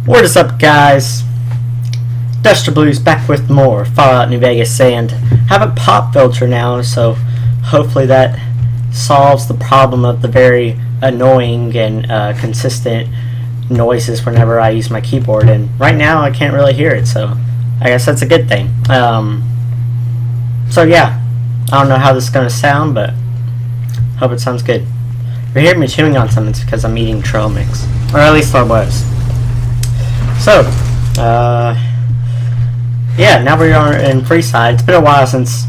What is up, guys? DusterBlues back with more Fallout New Vegas, and have a pop filter now, so hopefully that solves the problem of the very annoying and consistent noises whenever I use my keyboard. And right now I can't really hear it, so I guess that's a good thing. So yeah, I don't know how this is going to sound, but hope it sounds good. If you hear me chewing on something, it's because I'm eating trail mix, or at least I was. So, yeah, now we are in Freeside. It's been a while since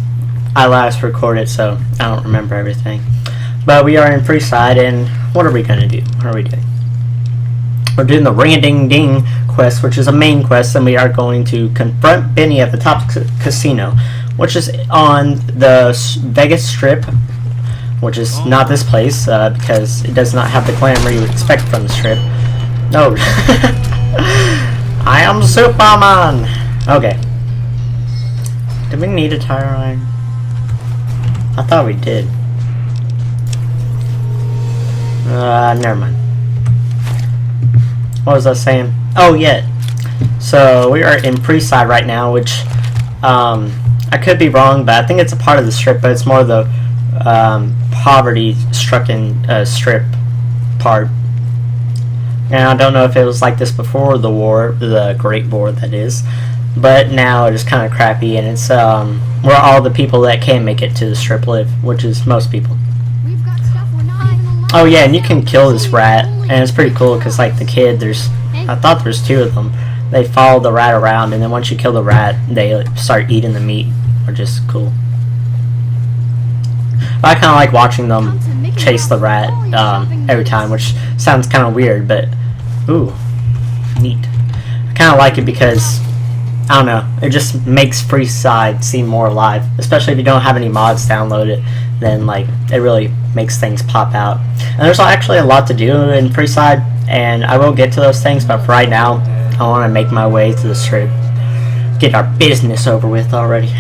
I last recorded, so I don't remember everything. But we are in Freeside, and what are we going to do? What are we doing? We're doing the Ring-a-Ding-Ding quest, which is a main quest, and we are going to confront Benny at the top casino, which is on the Vegas Strip, which is not this place, because it does not have the glamour you would expect from the Strip. No. I am Superman! Okay. Do we need a tire iron? I thought we did. Never mind. What was I saying? Oh, yeah. So, we are in Freeside right now, which, I could be wrong, but I think it's a part of the Strip, but it's more the, poverty-stricken, Strip part. And I don't know if it was like this before the war, the Great War, that is. But now it's kind of crappy, and it's where all the people that can make it to the Strip live, which is most people. Oh yeah, and you can kill this rat, and it's pretty cool because like the kid, I thought there's two of them. They follow the rat around, and then once you kill the rat, they start eating the meat, which is cool. But I kind of like watching them chase the rat every time, which sounds kind of weird, but ooh, neat. I kind of like it because, I don't know, it just makes Freeside seem more alive, especially if you don't have any mods downloaded. Then like it really makes things pop out. And there's actually a lot to do in Freeside, and I will get to those things, but for right now I want to make my way to the Strip, get our business over with already.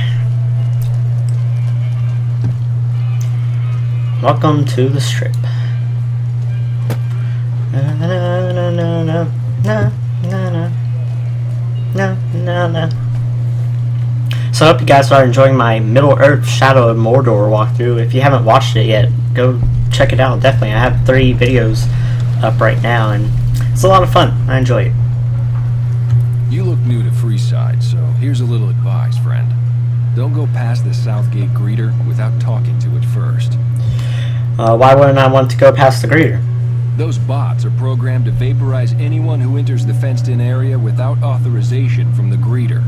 Welcome to the Strip. No. So I hope you guys are enjoying my Middle-earth Shadow of Mordor walkthrough. If you haven't watched it yet, go check it out. Definitely, I have 3 videos up right now, and it's a lot of fun. I enjoy it. You look new to Freeside, so here's a little advice, friend. Don't go past the Southgate greeter without talking to it first. Why wouldn't I want to go past the greeter? Those bots are programmed to vaporize anyone who enters the fenced-in area without authorization from the greeter.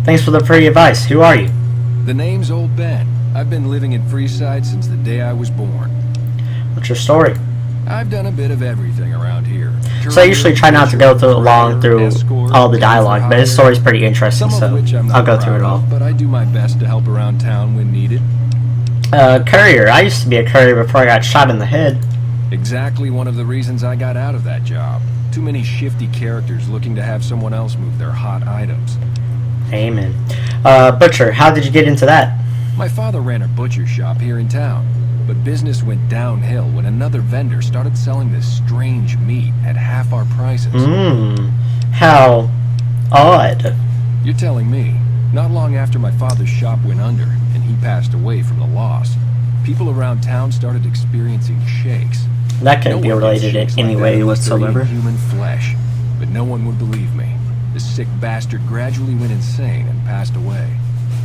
Thanks for the free advice. Who are you? The name's Old Ben. I've been living in Freeside since the day I was born. What's your story? I've done a bit of everything around here. So I usually try not to go through all the dialogue, but his story's pretty interesting, so I'll go through it all. But I do my best to help around town when needed. Courier. I used to be a courier before I got shot in the head. Exactly one of the reasons I got out of that job. Too many shifty characters looking to have someone else move their hot items. Amen. Butcher, how did you get into that? My father ran a butcher shop here in town, but business went downhill when another vendor started selling this strange meat at half our prices. How odd. You're telling me. Not long after my father's shop went under, and he passed away from the loss, people around town started experiencing shakes. That couldn't be related in any way whatsoever. Human flesh, but no one would believe me. The sick bastard gradually went insane and passed away.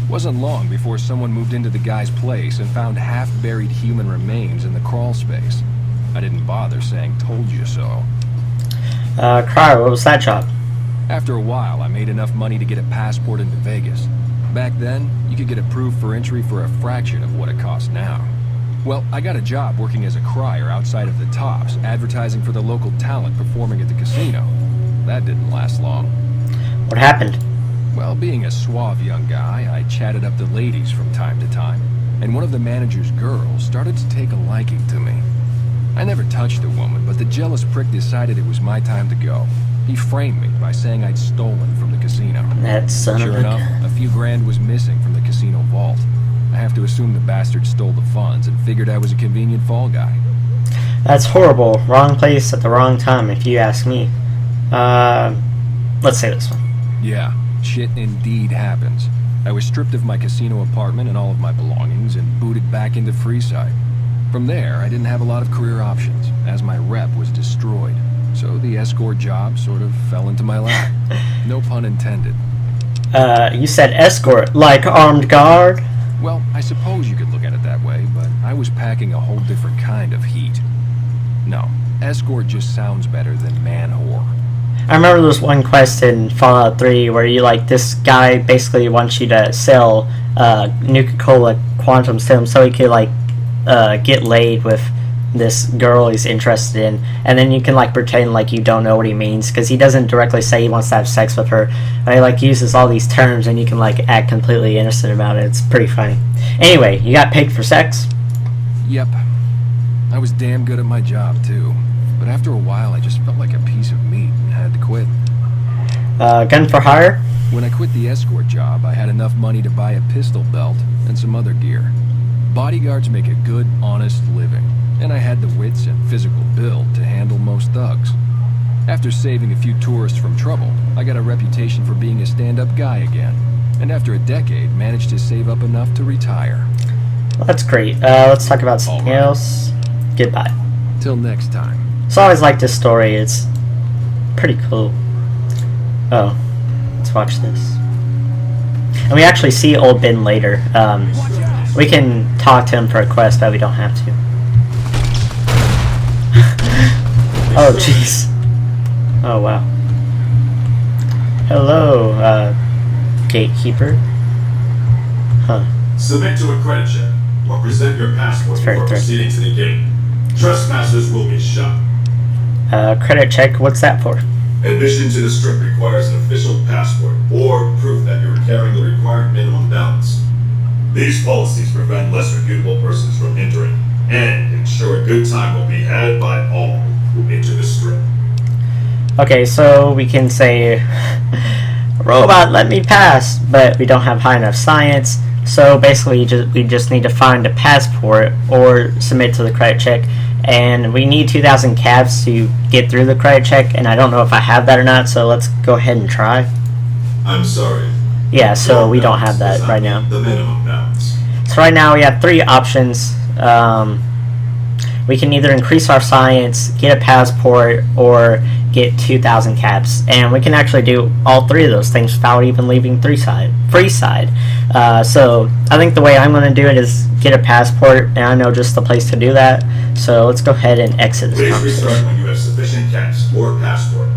Wasn't long before someone moved into the guy's place and found half-buried human remains in the crawl space. I didn't bother saying "told you so." Crier, what was that job? After a while, I made enough money to get a passport into Vegas. Back then, you could get approved for entry for a fraction of what it costs now. Well, I got a job working as a crier outside of the Tops, advertising for the local talent performing at the casino. That didn't last long. What happened? Well, being a suave young guy, I chatted up the ladies from time to time, and one of the manager's girls started to take a liking to me. I never touched a woman, but the jealous prick decided it was my time to go. He framed me by saying I'd stolen from the casino. That son of a... Sure enough, a few grand was missing from the casino vault. I have to assume the bastard stole the funds and figured I was a convenient fall guy. That's horrible. Wrong place at the wrong time, if you ask me. Let's say this one. Yeah, shit indeed happens. I was stripped of my casino apartment and all of my belongings and booted back into Freeside. From there, I didn't have a lot of career options, as my rep was destroyed. So the escort job sort of fell into my lap. No pun intended. You said escort, like armed guard? Well, I suppose you could look at it that way, but I was packing a whole different kind of heat. No, escort just sounds better than man whore. I remember there was one quest in Fallout 3 where you, like, this guy basically wants you to sell Nuka-Cola Quantum to him so he could, like, get laid with this girl he's interested in, and then you can, like, pretend like you don't know what he means, because he doesn't directly say he wants to have sex with her. He, like, uses all these terms, and you can, like, act completely innocent about it. It's pretty funny. Anyway, you got paid for sex? Yep. I was damn good at my job, too. But after a while, I just felt like a piece of meat and had to quit. Gun for hire? When I quit the escort job, I had enough money to buy a pistol belt and some other gear. Bodyguards make a good, honest living, and I had the wits and physical build to handle most thugs. After saving a few tourists from trouble, I got a reputation for being a stand-up guy again, and after a decade, managed to save up enough to retire. Well, that's great. Let's talk about something else. Goodbye. Till next time. So I always liked this story. It's pretty cool. Oh, let's watch this. And we actually see Old Ben later. We can talk to him for a quest, but we don't have to. Oh, jeez. Oh, wow. Hello, gatekeeper. Huh. Submit to a credit check or present your passport before proceeding to the gate. Trespassers will be shot. Credit check, what's that for? Admission to the strip requires an official passport or proof that you're carrying the required minimum balance. These policies prevent less reputable persons from entering and ensure a good time will be had by all who enter the strip. Okay, so we can say, robot, let me pass, but we don't have high enough science, so basically we just need to find a passport or submit to the credit check, and we need 2,000 caps to get through the credit check, and I don't know if I have that or not, so let's go ahead and try. I'm sorry. Yeah, so we don't have that right now. The minimum balance. So right now we have three options. We can either increase our science, get a passport, or get 2,000 caps. And we can actually do all three of those things without even leaving Freeside. So I think the way I'm going to do it is get a passport, and I know just the place to do that. So let's go ahead and exit this Please conversation. restart when you have sufficient caps or passport.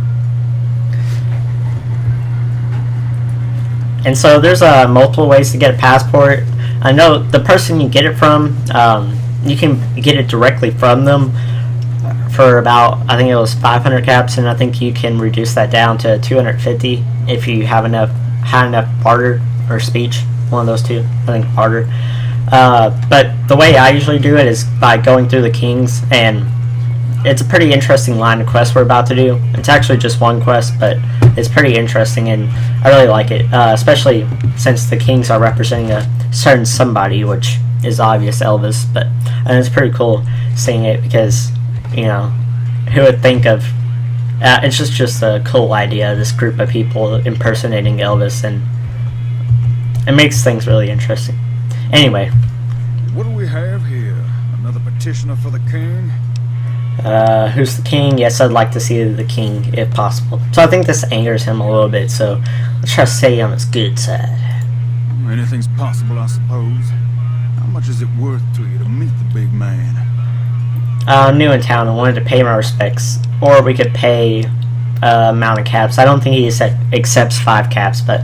And so there's multiple ways to get a passport. I know the person you get it from, you can get it directly from them for about, I think it was 500 caps, and I think you can reduce that down to 250 if you have high enough barter or speech, one of those two. I think barter. But the way I usually do it is by going through the kings, and it's a pretty interesting line of quest we're about to do. It's actually just one quest, but it's pretty interesting, and I really like it, especially since the kings are representing a certain somebody, which is obvious Elvis, and it's pretty cool seeing it because, you know, who would think of, it's just a cool idea, this group of people impersonating Elvis, and it makes things really interesting. Anyway. What do we have here? Another petitioner for the king? Who's the king? Yes, I'd like to see the king if possible. So I think this angers him a little bit, so let's try to stay on his good side. Anything's possible, I suppose. How much is it worth to you to meet the big man? I'm new in town and wanted to pay my respects. Or we could pay amount of caps. I don't think he accepts 5 caps, but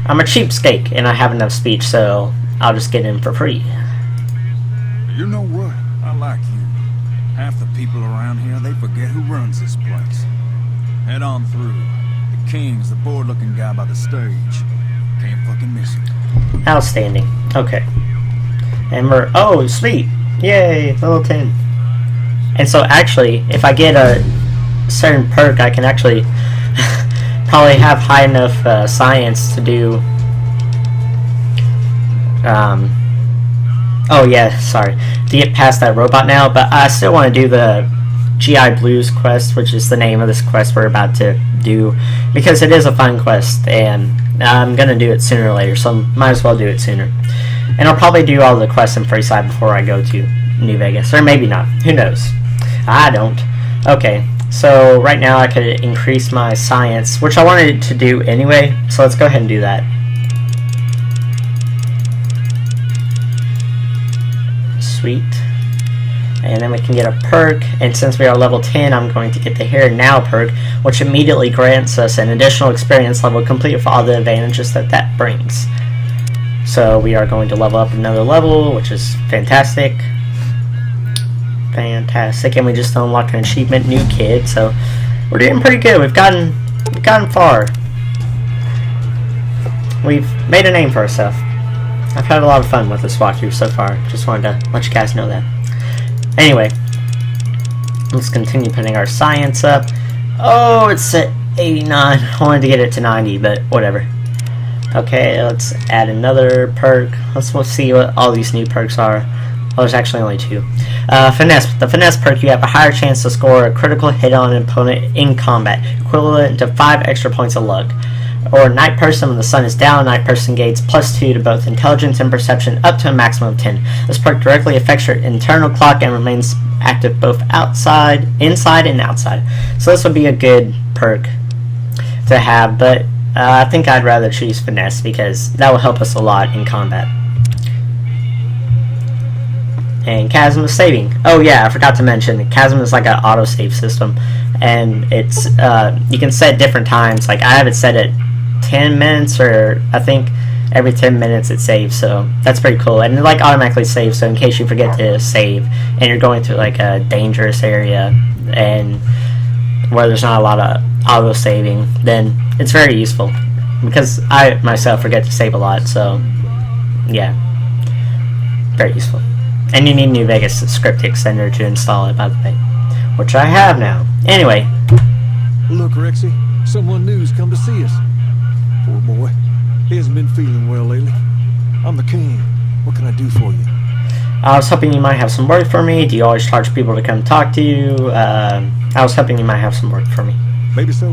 I'm a cheapskate and I have enough speech, so I'll just get in for free. You know what? I like you. Half the people around here, they forget who runs this place. Head on through. The king's the bored-looking guy by the stage. Can't fucking miss him. Outstanding. Okay. And we're... Oh, sweet. Yay, level 10. And so actually, if I get a certain perk, I can actually probably have high enough science to do... Oh yeah, sorry. To get past that robot now, but I still want to do the GI Blues quest, which is the name of this quest we're about to do, because it is a fun quest, and I'm going to do it sooner or later, so might as well do it sooner. And I'll probably do all the quests in Freeside before I go to New Vegas, or maybe not. Who knows? I don't. Okay, so right now I could increase my science, which I wanted to do anyway, so let's go ahead and do that. Sweet. And then we can get a perk, and since we are level 10, I'm going to get the Here and Now perk, which immediately grants us an additional experience level complete for all the advantages that that brings. So we are going to level up another level, which is fantastic. Fantastic, and we just unlocked an achievement, New Kid, so we're doing pretty good. We've gotten far. We've made a name for ourselves. I've had a lot of fun with this walkthrough so far. Just wanted to let you guys know that. Anyway, let's continue putting our science up. Oh, it's at 89. I wanted to get it to 90, but whatever. Okay, let's add another perk. Let's see what all these new perks are. Well, there's actually only 2. Finesse. The Finesse perk, you have a higher chance to score a critical hit on an opponent in combat, equivalent to 5 extra points of luck. Or Night Person, when the sun is down, Night Person gains +2 to both intelligence and perception up to a maximum of 10. This perk directly affects your internal clock and remains active both inside and outside. So this would be a good perk to have, but I think I'd rather choose Finesse because that will help us a lot in combat. And Chasm is saving. Oh yeah, I forgot to mention, Chasm is like an autosave system, and it's you can set different times. Like I have it set at 10 minutes, or I think every 10 minutes it saves, so that's pretty cool. And it like automatically saves, so in case you forget to save and you're going through like a dangerous area and where there's not a lot of auto saving, then it's very useful, because I myself forget to save a lot. So yeah, very useful. And you need New Vegas script extender to install it, by the way, which I have now. Anyway, Look, Rexy, someone new's come to see us. Poor boy. He hasn't been feeling well lately. I'm the king. What can I do for you? I was hoping you might have some work for me. Do you always charge people to come talk to you? I was hoping you might have some work for me. Maybe so.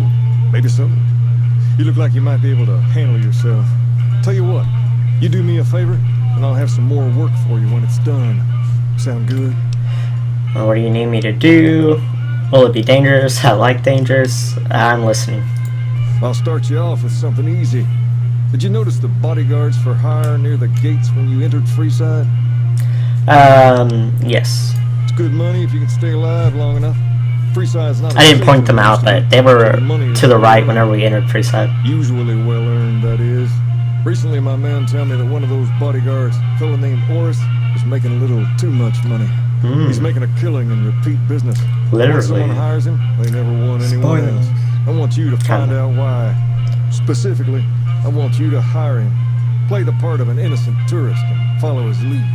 Maybe so. You look like you might be able to handle yourself. Tell you what, you do me a favor, and I'll have some more work for you when it's done. Sound good? Well, what do you need me to do? Will it be dangerous? I like dangerous. I'm listening. I'll start you off with something easy. Did you notice the bodyguards for hire near the gates when you entered Freeside? Yes. It's good money if you can stay alive long enough. Freeside's not. I didn't point them out, but they were to the right whenever we entered Freeside. Usually well earned, that is. Recently, my man told me that one of those bodyguards, a fellow named Oris, was making a little too much money. He's making a killing in repeat business. Literally. Once someone hires him, they never want anyone else. I want you to find out why. Specifically, I want you to hire him. Play the part of an innocent tourist and follow his lead.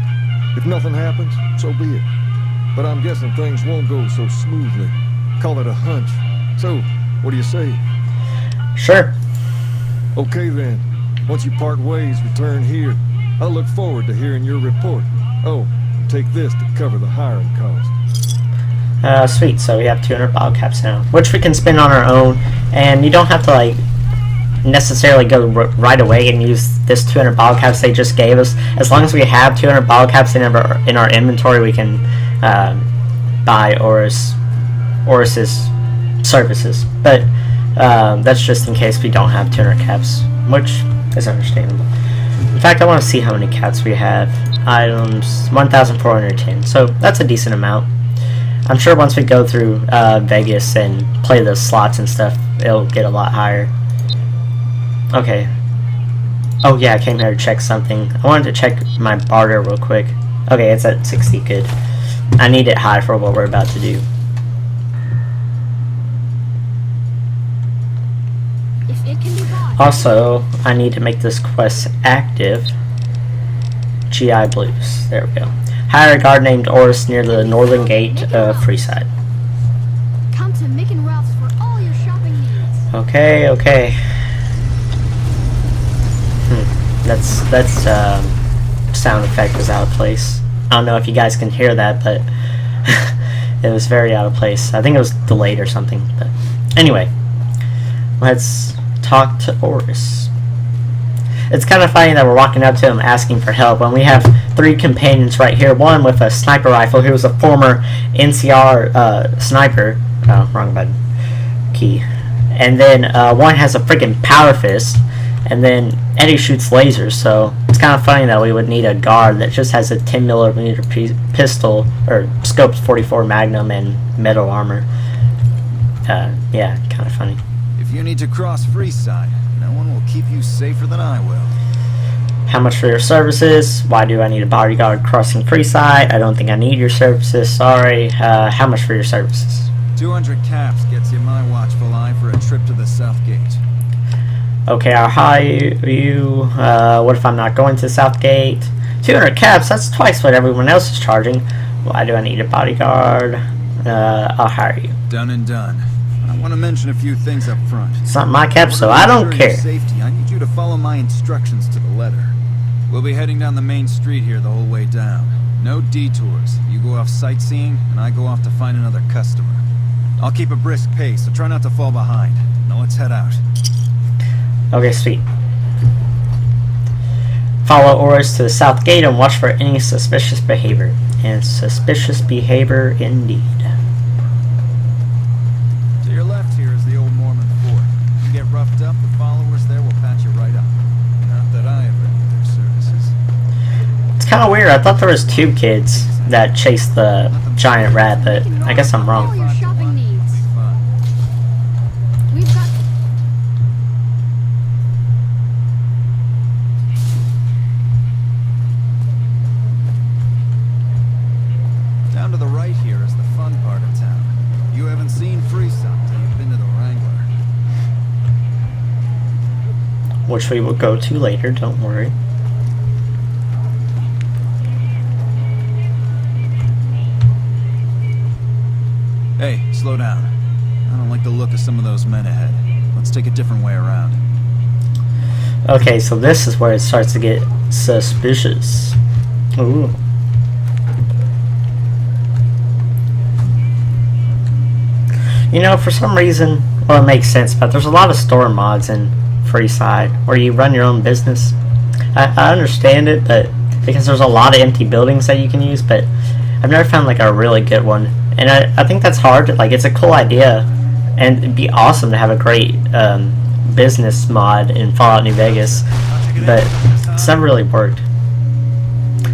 If nothing happens, so be it. But I'm guessing things won't go so smoothly. Call it a hunch. So, what do you say? Sure. Okay then. Once you part ways, return here. I'll look forward to hearing your report. Oh, take this to cover the hiring cost. Sweet. So we have 200 bottle caps now, which we can spend on our own, and you don't have to like necessarily go right away and use this 200 bottle caps they just gave us. As long as we have 200 bottle caps in our inventory, we can buy Oris's services. But that's just in case we don't have 200 caps, which is understandable. In fact, I want to see how many caps we have. Items 1,410, so that's a decent amount. I'm sure once we go through Vegas and play the slots and stuff, it'll get a lot higher. Okay. Oh yeah, I came here to check something. I wanted to check my barter real quick. Okay, it's at 60, good. I need it high for what we're about to do. Also, I need to make this quest active. GI Blues. There we go. Hire a guard named Oris near the northern gate of Freeside. Come to Mick and Ralph's for all your shopping needs. Okay, okay. That's sound effect was out of place. I don't know if you guys can hear that, but It was very out of place. I think it was delayed or something. But anyway, let's talk to Oris. It's kind of funny that we're walking up to him asking for help when we have 3 companions right here. One with a sniper rifle who was a former NCR sniper. Oh, wrong button. Key. And then one has a freaking power fist. And then Eddie shoots lasers. So it's kind of funny that we would need a guard that just has a 10mm pistol or scoped 44 Magnum and metal armor. Yeah, kind of funny. If you need to cross Freeside, no one will keep you safer than I will. How much for your services? Why do I need a bodyguard crossing Freeside? I don't think I need your services. Sorry. How much for your services? 200 caps gets you my watchful eye for a trip to the South Gate. Okay, I'll hire you. What if I'm not going to Southgate? 200 caps, that's twice what everyone else is charging. Why do I need a bodyguard? I'll hire you. Done and done. I want to mention a few things up front. It's not my cap, so I don't care. Safety, I need you to follow my instructions to the letter. We'll be heading down the main street here the whole way down. No detours. You go off sightseeing, and I go off to find another customer. I'll keep a brisk pace, so try not to fall behind. Now let's head out. Okay, sweet. Follow Oris to the South Gate and watch for any suspicious behavior. And suspicious behavior indeed. To your left here is the old Mormon fort. If you get roughed up, the followers there will patch you right up. Not that I ever need their services. It's kind of weird. I thought there was 2 kids that chased the giant rat, but I guess I'm All wrong. your shopping needs. Be fun. We've got Down to the right here is the fun part of town. You haven't seen Freeside till you've been to the Wrangler. Which we will go to later, don't worry. Hey, slow down. I don't like the look of some of those men ahead. Let's take a different way around. Okay, so this is where it starts to get suspicious. Ooh. You know, for some reason, well, it makes sense, but there's a lot of store mods in Freeside where you run your own business. I understand it, but because there's a lot of empty buildings that you can use, but I've never found like a really good one. And I think that's hard. Like, it's a cool idea, and it'd be awesome to have a great business mod in Fallout New Vegas, but it's never really worked.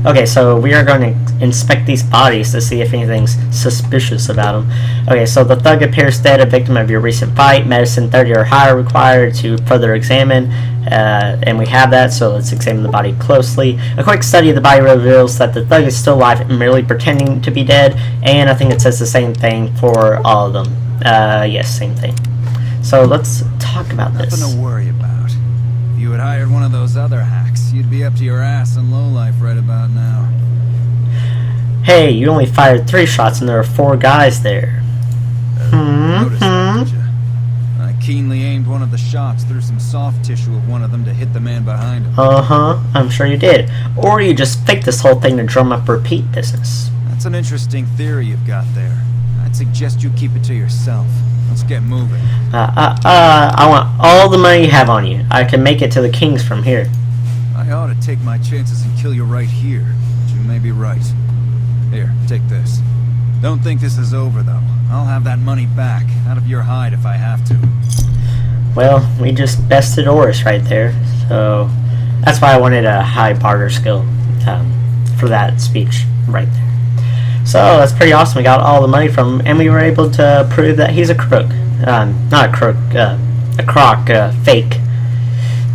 Okay, so we are going to inspect these bodies to see if anything's suspicious about them. Okay, so the thug appears dead, a victim of your recent fight. Medicine 30 or higher required to further examine, and we have that, so let's examine the body closely. A quick study of the body reveals that the thug is still alive and merely pretending to be dead, and I think it says the same thing for all of them. Yes, same thing. So let's talk about this. Nothing to worry about. If you had hired one of those other hacks, you'd be up to your ass in lowlife right about now. Hey, you only fired 3 shots and there are 4 guys there. Noticed that, did ya? I keenly aimed one of the shots through some soft tissue of one of them to hit the man behind him. I'm sure you did. Or you just faked this whole thing to drum up repeat business. That's an interesting theory you've got there. I'd suggest you keep it to yourself. Let's get moving. I want all the money you have on you. I can make it to the Kings from here. I ought to take my chances and kill you right here, but you may be right. Here, take this. Don't think this is over, though. I'll have that money back, out of your hide if I have to. Well, we just bested Oris right there, so that's why I wanted a high barter skill for that speech right there. So that's pretty awesome. We got all the money from him, and we were able to prove that he's a crook. Not a crook, a croc, fake.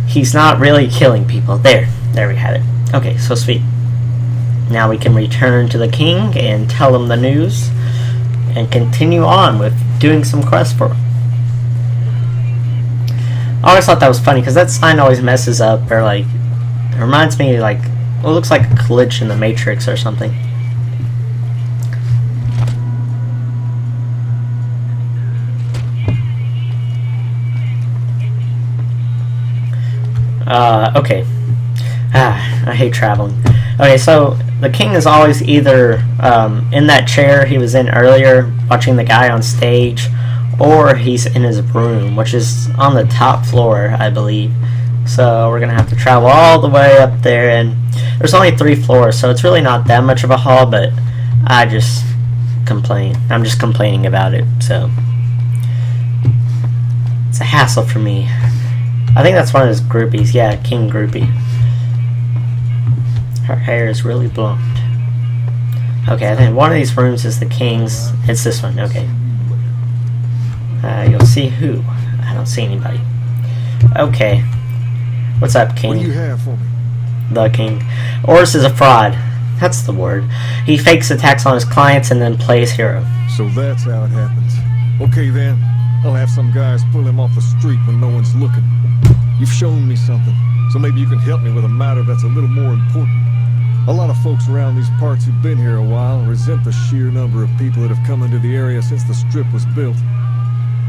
He's not really killing people. There we have it. Okay, so sweet. Now we can return to the king and tell him the news, and continue on with doing some quests for him. I always thought that was funny because that sign always messes up, or like, it reminds me like, it looks like a glitch in the Matrix or something. Okay. I hate traveling. Okay, so the king is always either in that chair he was in earlier, watching the guy on stage, or he's in his room, which is on the top floor, I believe. So we're gonna have to travel all the way up there, and there's only 3 floors, so it's really not that much of a haul. But I just complain. I'm just complaining about it, so it's a hassle for me. I think that's one of his groupies. Yeah, King Groupie. Her hair is really blonde. Okay, I think one of these rooms is the king's. It's this one. Okay. You'll see who. I don't see anybody. Okay. What's up, King? What do you have for me? The king. Oris is a fraud. That's the word. He fakes attacks on his clients and then plays hero. So that's how it happens. Okay then, I'll have some guys pull him off the street when no one's looking. You've shown me something, so maybe you can help me with a matter that's a little more important. A lot of folks around these parts who've been here a while resent the sheer number of people that have come into the area since the strip was built.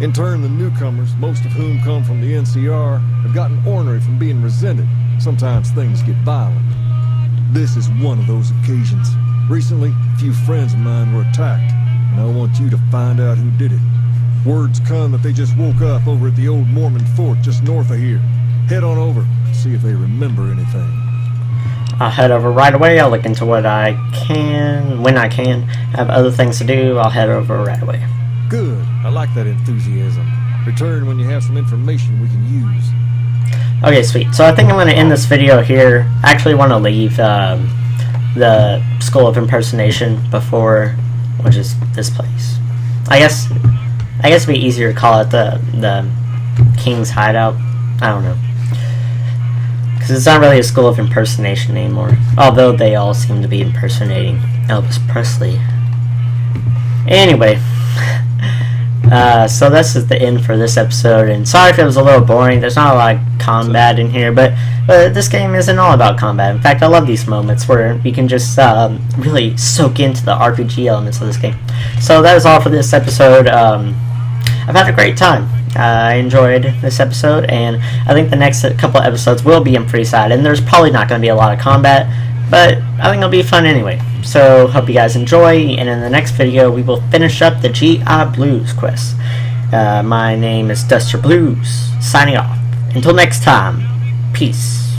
In turn, the newcomers, most of whom come from the NCR, have gotten ornery from being resented. Sometimes things get violent. This is one of those occasions. Recently, a few friends of mine were attacked, and I want you to find out who did it. Word's come that they just woke up over at the old Mormon fort just north of here. Head on over, see if they remember anything. I'll head over right away. I'll look into what I can, when I can. I have other things to do. I'll head over right away. Good. I like that enthusiasm. Return when you have some information we can use. Okay, sweet. So I think I'm going to end this video here. I actually want to leave the School of Impersonation before, which is this place. I guess it'd be easier to call it the King's Hideout. I don't know. Because it's not really a School of Impersonation anymore. Although they all seem to be impersonating Elvis Presley. Anyway. So this is the end for this episode, and sorry if it was a little boring. There's not a lot of combat in here, but this game isn't all about combat. In fact, I love these moments where you can just really soak into the RPG elements of this game. So that is all for this episode. I've had a great time. I enjoyed this episode, and I think the next couple of episodes will be in Freeside, and there's probably not going to be a lot of combat, but I think it'll be fun anyway. So, hope you guys enjoy, and in the next video, we will finish up the GI Blues quest. My name is DusterBlues, signing off. Until next time, peace.